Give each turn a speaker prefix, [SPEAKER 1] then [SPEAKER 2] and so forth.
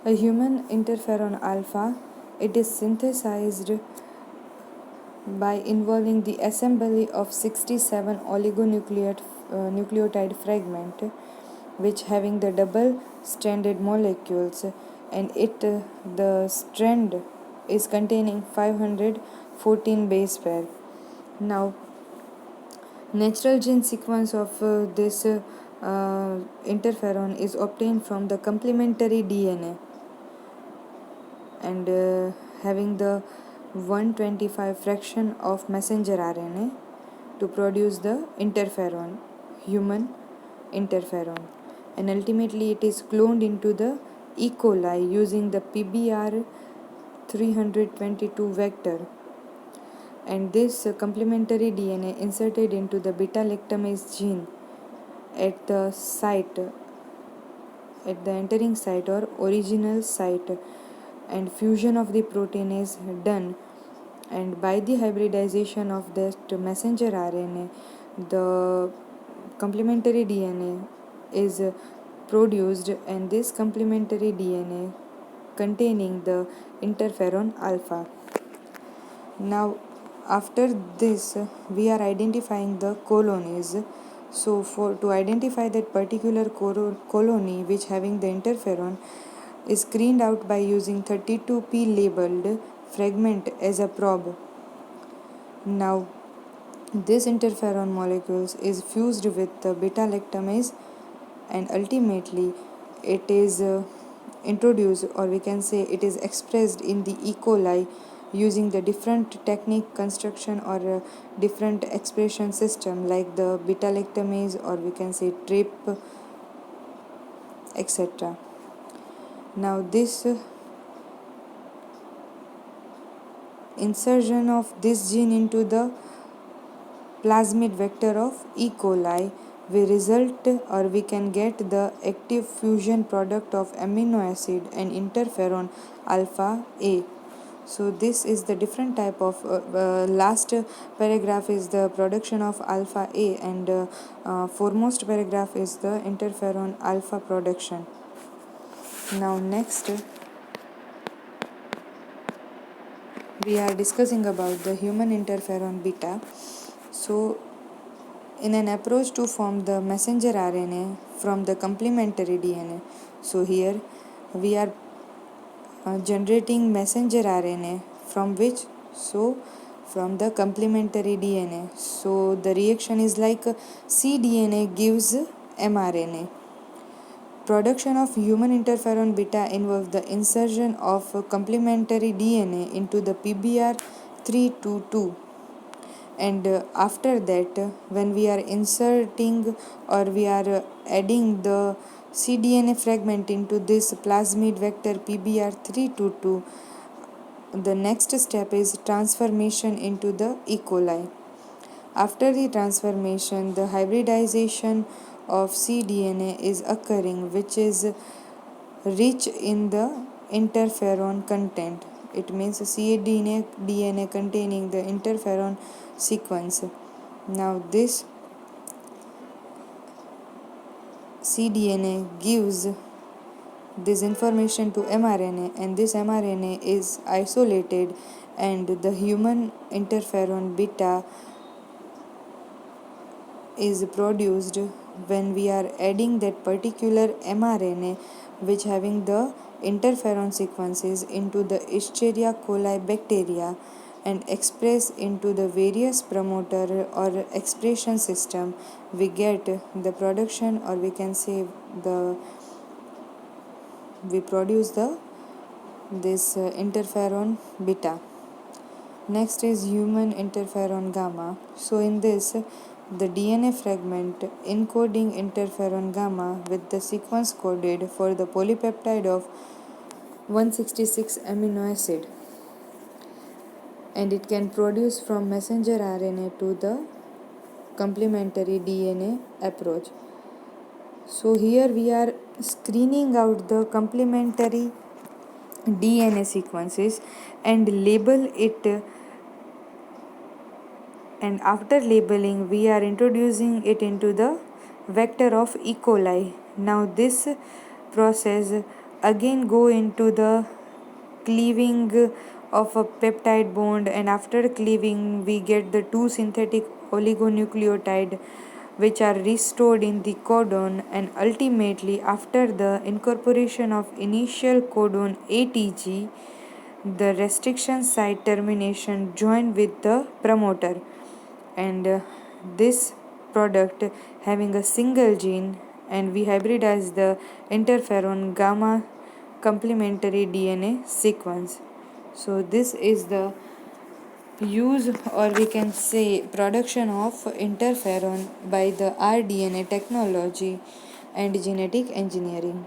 [SPEAKER 1] A human interferon alpha, it is synthesized by involving the assembly of 67 oligonucleotide fragment which having the double stranded molecules, and the strand is containing 514 base pair. Now natural gene sequence of this interferon is obtained from the complementary DNA and having the 125 fraction of messenger RNA to produce the interferon, human interferon, and ultimately it is cloned into the E. coli using the PBR 322 vector, and this complementary DNA inserted into the beta lactamase gene at the site, at the entering site or original site, and fusion of the protein is done, and by the hybridization of that messenger RNA the complementary DNA is produced, and this complementary DNA containing the interferon alpha. Now after this we are identifying the colonies. So for to identify that particular colony which having the interferon is screened out by using 32p labeled fragment as a probe. Now this interferon molecules is fused with the beta lactamase, and ultimately it is introduced, or we can say it is expressed in the E. coli using the different technique construction or different expression system like the beta lactamase, or we can say trip, etc. Now this insertion of this gene into the plasmid vector of E. coli, we result, or we can get the active fusion product of amino acid and interferon alpha A. So this is the different type of last paragraph is the production of alpha A, and foremost paragraph is the interferon alpha production. Now next we are discussing about the human interferon beta. So in an approach to form the messenger RNA from the complementary DNA, so here we are generating messenger RNA from which? So from the complementary DNA. So the reaction is like cDNA gives mRNA. Production of human interferon beta involves the insertion of complementary DNA into the PBR 322, and after that when we are inserting or we are adding the cDNA fragment into this plasmid vector PBR 322, the next step is transformation into the E. coli. After the transformation, the hybridization of cDNA is occurring, which is rich in the interferon content. It means cDNA containing the interferon sequence. Now this cDNA gives this information to mRNA, and this mRNA is isolated, and the human interferon beta is produced when we are adding that particular mRNA which having the interferon sequences into the Escherichia coli bacteria and express into the various promoter or expression system, we get the production, or we can say we produce the this interferon beta. Next is human interferon gamma. So in this the DNA fragment encoding interferon gamma with the sequence coded for the polypeptide of 166 amino acid, and it can produce from messenger RNA to the complementary DNA approach. So here we are screening out the complementary DNA sequences and label it, and after labeling we are introducing it into the vector of E. coli. Now this process again go into the cleaving of a peptide bond, and after cleaving we get the two synthetic oligonucleotide which are restored in the codon, and ultimately after the incorporation of initial codon ATG, the restriction site termination join with the promoter, and this product having a single gene, and we hybridize the interferon gamma complementary DNA sequence. So this is the use, or we can say production of interferon by the rDNA technology and genetic engineering.